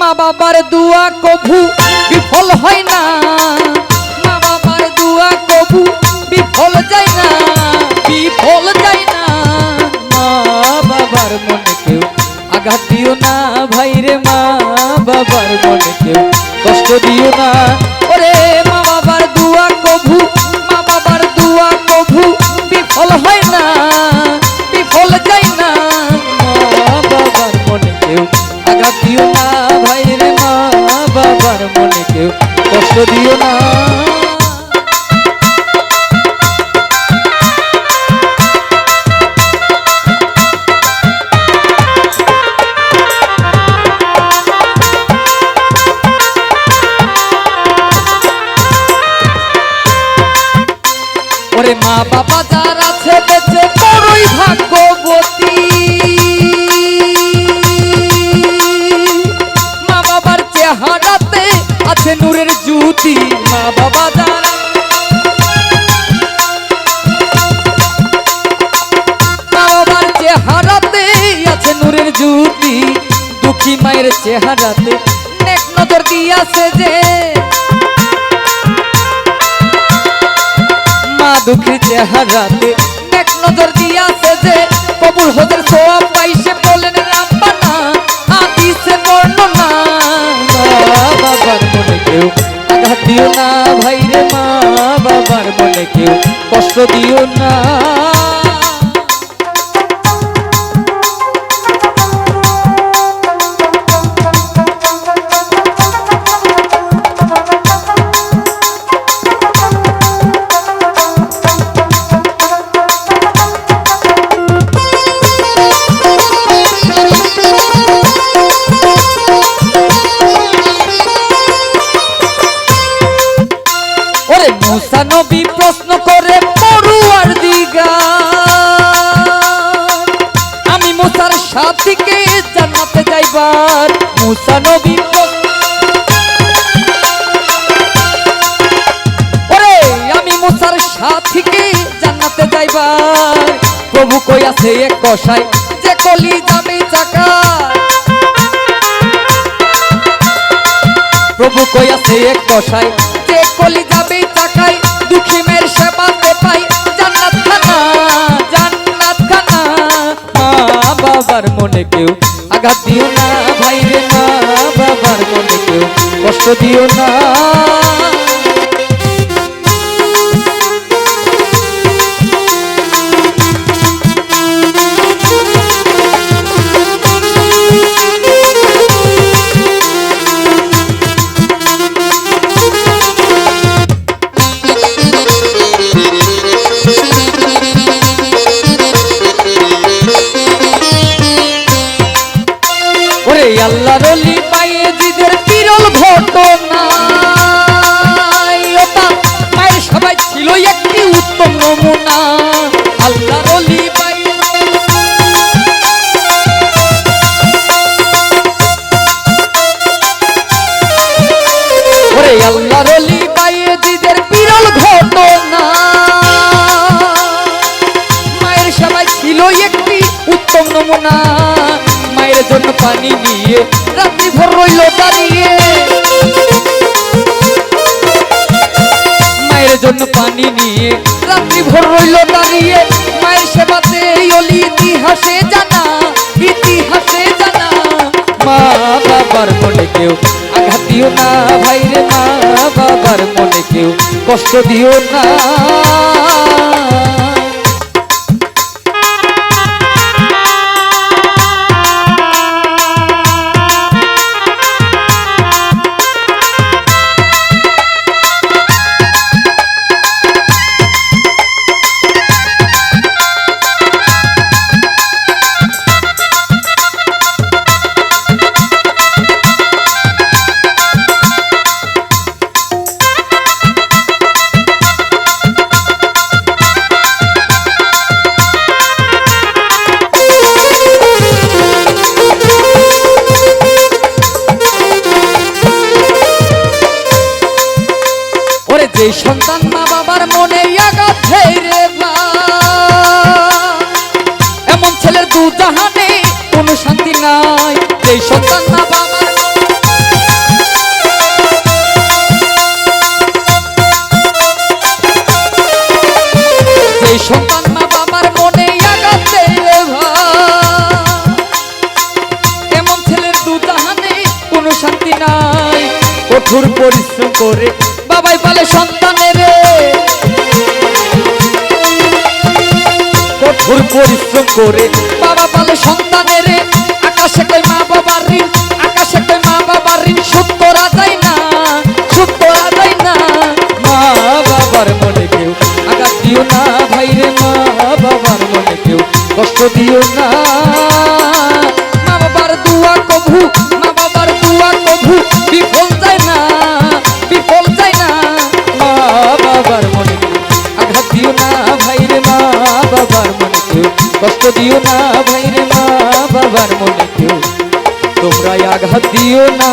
মা বাবার দুয়া কভু বিফল হয় না, মা বাবার দুয়া কভু বিফল যায় না, বিফল যায় না। মা বাবার মনে কেউ আঘাত দিও না ভাইরে, মা বাবার মনে কেউ কষ্ট দিও না। ওরে মা বাবার দুয়া কভু, মা বাবার দুয়া কভু বিফল হয় না, বিফল যায় না। মা বাবার মনে কেউ আঘাত দিও না ভাইরে, মা বাবার মনে কেউ কষ্ট দিও না। ওরে মা বাবা যার আছে বেঁচে বড়ই ভাগ্যবতী, মা বাবার চেহারাতে আছে নূরের জ্যোতি। মা বাবা যার, মা বাবার চেহারাতে আছে নূরের জ্যোতি, দুঃখী মায়ের চেহারাতে নেক নজর দিয়াছে যে, দুঃখী চেহারাতে নেক নজর দিয়াছে যে, কবুল হজের সোয়াব পাইছে বলেন রাব্বানা হাদিসে বর্ণনা। মা বাবার মনে কেউ আঘাত দিও না ভাইরে, মা বাবার মনে কেউ কষ্ট দিও না। মুসা নবী প্রশ্ন করে পড়ুয়ার দিগার, আমি মুসার সাথীকে জান্নাতে যাইবার। মুসা নবী ওরে আমি মুসার সাথীকে জান্নাতে যাইবার। প্রভু কই আছে এক কষাই যে কলি যাবে চাকা, প্রভু কই আছে এক কষাই যে কলি যাবে চাকাই, দুঃখী মেয়ের সেবাতে পাই জান্নাত খানা, জান্নাত খানা। মা বাবার মনে কেউ আঘাত দিও না ভাইরে, মা বাবার মনে কেউ কষ্ট দিও না। আল্লাহর ওলি বায়েজিদের বিরল ঘটনা, মায়ের সবাই ছিল একটি উত্তম নমুনা। আল্লাহর ওলি ওরে আল্লাহর ওলি বায়েজিদের বিরল ঘটনা, মায়ের সবাই ছিল একটি উত্তম নমুনা। মায়ের জন্য পানি নিয়ে রাত্রি ভর রইল দাঁড়িয়ে, মায়ের জন্য পানি নিয়ে রাত্রি ভর রইল দাঁড়িয়ে। মায়ের সেবাতে ওলি ইতিহাসে জানা, ইতিহাসে জানা। মা বাবার মনে কেউ আঘাত দিও না ভাইরে, মা বাবার মনে কেউ কষ্ট দিও না। কঠোর পরিশ্রম করে বাবাই পালে সন্তানের, কঠোর পরিশ্রম করে বাবা পালে সন্তানের। আকাশে কই মা বাবার ঋণ, আকাশে কই মা বাবার ঋণ শোধ করা যায় না, শোধ করা যায় না। মা বাবার মনে কেউ আঘাত দিও না ভাই রে, মা বাবার মনে কেউ কষ্ট দিও না। মা বাবার দুয়া কভু, মা বাবার দুয়া কভু বিফল যায় না, বিফল যায় না। মা বাবার মনে কেউ আঘাত দিও না ভাই রে, মা বাবার মনে কেউ কষ্ট দিও না ভাই রে, মা বাবার মনে কেউ তোমরা আঘাত দিও না।